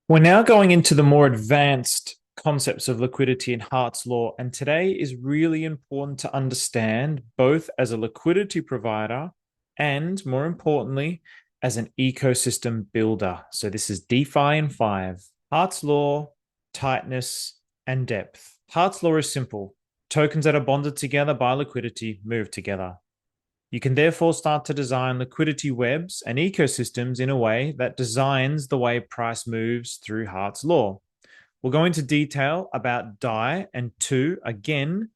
We're now going into the more advanced concepts of liquidity in Hart's law, and today is really important to understand both as a liquidity provider and, more importantly, as an ecosystem builder. So this is DeFi in 5. Hart's law, tightness, and depth. Hart's law is simple. Tokens that are bonded together by liquidity move together. You can therefore start to design liquidity webs and ecosystems in a way that designs the way price moves through Hart's law. We'll go into detail about DAI and TOO again,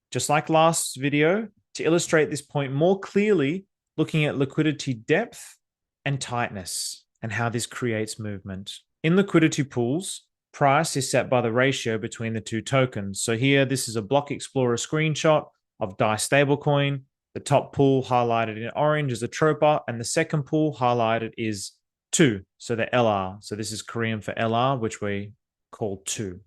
just like last video, to illustrate this point more clearly, looking at liquidity depth and tightness and how this creates movement. In liquidity pools, price is set by the ratio between the two tokens. So here, this is a Block Explorer screenshot of DAI stablecoin. The top pool highlighted in orange is Atropa, and the second pool highlighted is TOO, so the LR. So this is Korean for LR, which we call TOO.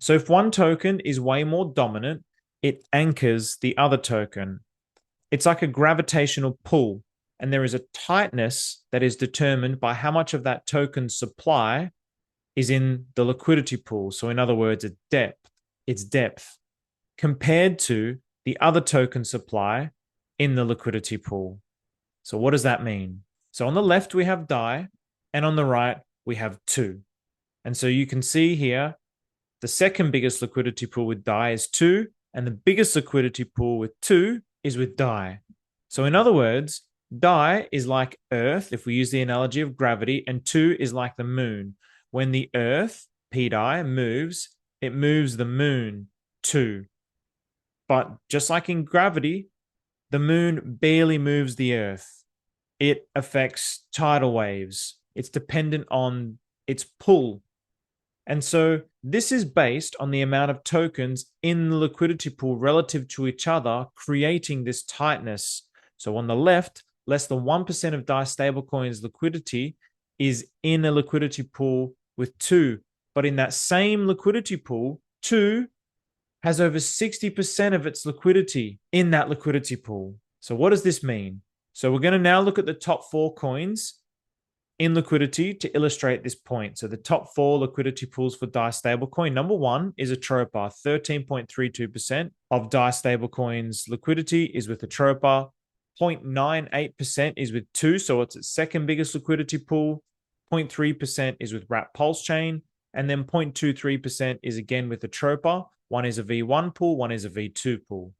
So if one token is way more dominant, it anchors the other token. It's like a gravitational pull, and there is a tightness that is determined by how much of that token supply is in the liquidity pool. So in other words, it's depth compared to the other token supply in the liquidity pool. So what does that mean? So on the left, we have DAI, and on the right, we have TOO. And so you can see here, the second biggest liquidity pool with DAI is TOO, and the biggest liquidity pool with TOO is with DAI. So in other words, DAI is like Earth, if we use the analogy of gravity, and TOO is like the moon. When the Earth, pDAI, moves, it moves the moon too. But just like in gravity, the moon barely moves the Earth. It affects tidal waves. It's dependent on its pull. And so this is based on the amount of tokens in the liquidity pool relative to each other, creating this tightness. So on the left, less than 1% of DAI stablecoins liquidity is in a liquidity pool with TOO. But in that same liquidity pool, TOO has over 60% of its liquidity in that liquidity pool. So what does this mean? So we're going to now look at the top 4 coins in liquidity to illustrate this point. So the top 4 liquidity pools for DAI stablecoin. Number 1 is Atropa. 13.32% of DAI stablecoins liquidity is with Atropa. 0.98% is with TOO, so it's its second biggest liquidity pool. 0.3% is with Wrap Pulsechain. And then 0.23% is again with Atropa. One is a V1 pool, one is a V2 pool.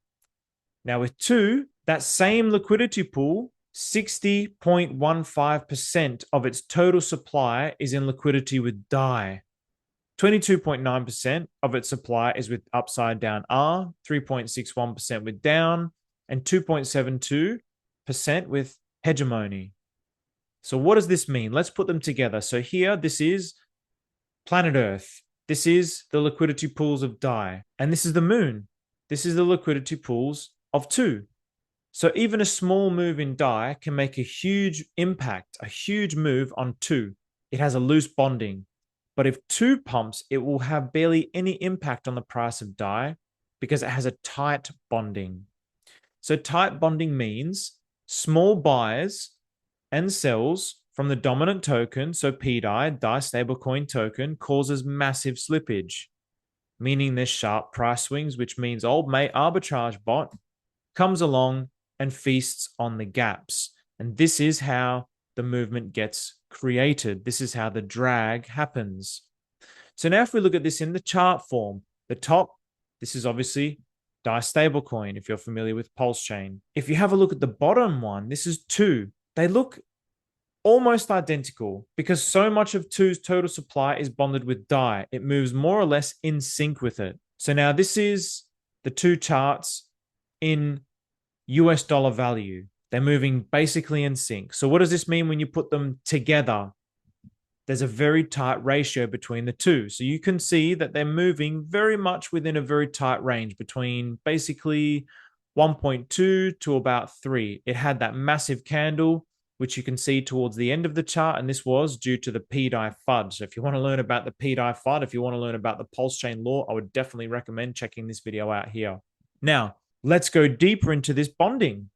Now with TOO, that same liquidity pool, 60.15% of its total supply is in liquidity with DAI. 22.9% of its supply is with upside down R, 3.61% with down, and 2.72% with hegemony. So what does this mean? Let's put them together. So here, this is planet Earth. This is the liquidity pools of DAI, and this is the moon. This is the liquidity pools of TOO. So even a small move in DAI can make a huge impact, a huge move on TOO. It has a loose bonding. But if TOO pumps, it will have barely any impact on the price of DAI because it has a tight bonding. So tight bonding means small buys and sells from the dominant token, so pDAI, DAI stablecoin token, causes massive slippage, meaning there's sharp price swings, which means old mate arbitrage bot comes along and feasts on the gaps. And this is how the movement gets created. This is how the drag happens. So now if we look at this in the chart form, the top, this is obviously DAI stablecoin, if you're familiar with Pulsechain. If you have a look at the bottom one, this is TOO. They look almost identical because so much of TOO's total supply is bonded with DAI. It moves more or less in sync with it. So now this is the two charts in US dollar value. They're moving basically in sync. So what does this mean when you put them together? There's a very tight ratio between the two. So you can see that they're moving very much within a very tight range between basically 1.2 to about 3. It had that massive candle, which you can see towards the end of the chart, and this was due to the pDAI FUD. So if you want to learn about the pDAI FUD, if you want to learn about the Pulsechain law, I would definitely recommend checking this video out here. Now, let's go deeper into this bonding.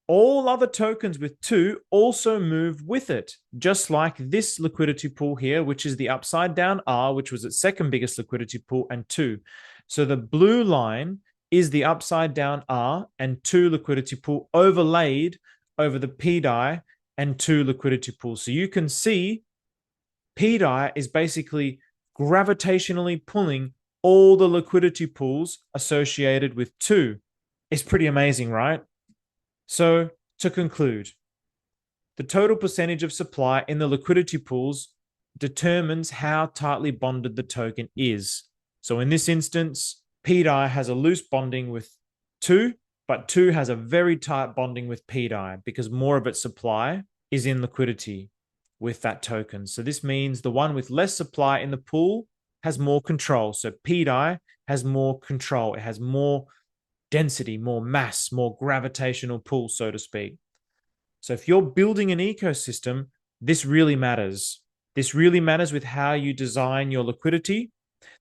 all other tokens with 2 also move with it, just like this liquidity pool here, which is the upside down R, which was its second biggest liquidity pool, and 2. So the blue line is the upside down R and 2 liquidity pool overlaid over the pDAI and 2 liquidity pools. So you can see pDAI is basically gravitationally pulling all the liquidity pools associated with 2. It's pretty amazing, right? So to conclude, the total percentage of supply in the liquidity pools determines how tightly bonded the token is. So in this instance, pDAI has a loose bonding with 2, but 2 has a very tight bonding with pDAI because more of its supply is in liquidity with that token. So this means the one with less supply in the pool has more control. So pDAI has more control. It has more density, more mass, more gravitational pull, so to speak. So if you're building an ecosystem, this really matters. This really matters with how you design your liquidity.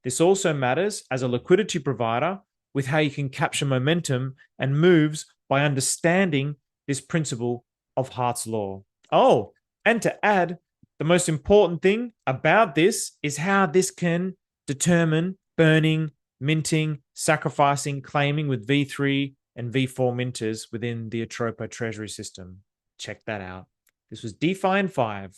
This also matters as a liquidity provider with how you can capture momentum and moves by understanding this principle of Hart's law. Oh, and to add, the most important thing about this is how this can determine burning, minting, sacrificing, claiming with V3 and V4 minters within the Atropa treasury system. Check that out. This was DeFi in 5.